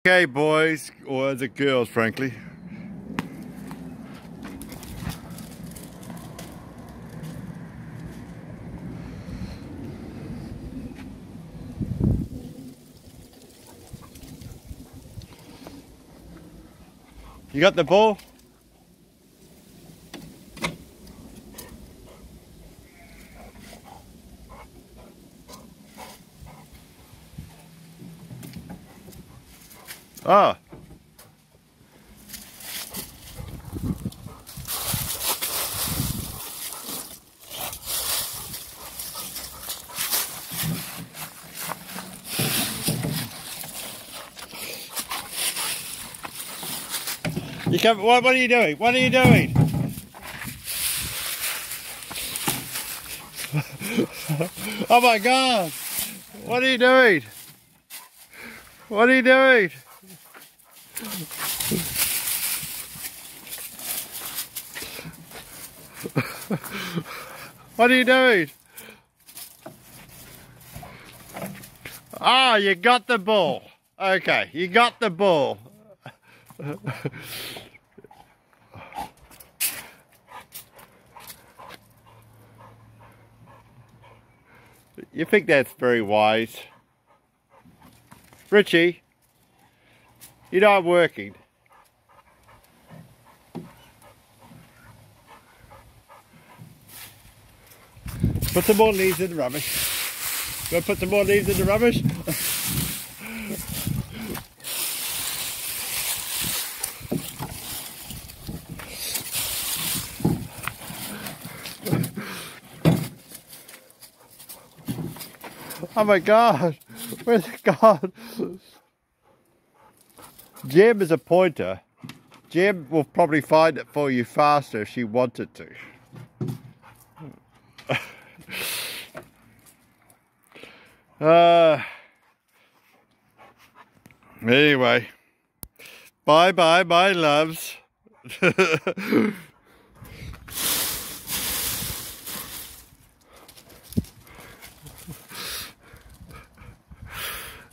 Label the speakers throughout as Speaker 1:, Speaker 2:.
Speaker 1: Okay, boys, or the girls, frankly. You got the ball? Ah. You come, what are you doing? What are you doing? Oh my God! What are you doing? What are you doing? What are you doing? Ah, you got the ball. Okay, you got the ball. You think that's very wise? Richie, you're not working. Put some more leaves in the rubbish. Go put some more leaves in the rubbish. Oh my God, where's it gone? Jem is a pointer. Jem will probably find it for you faster if she wanted to. Anyway, bye loves.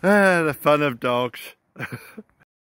Speaker 1: The fun of dogs.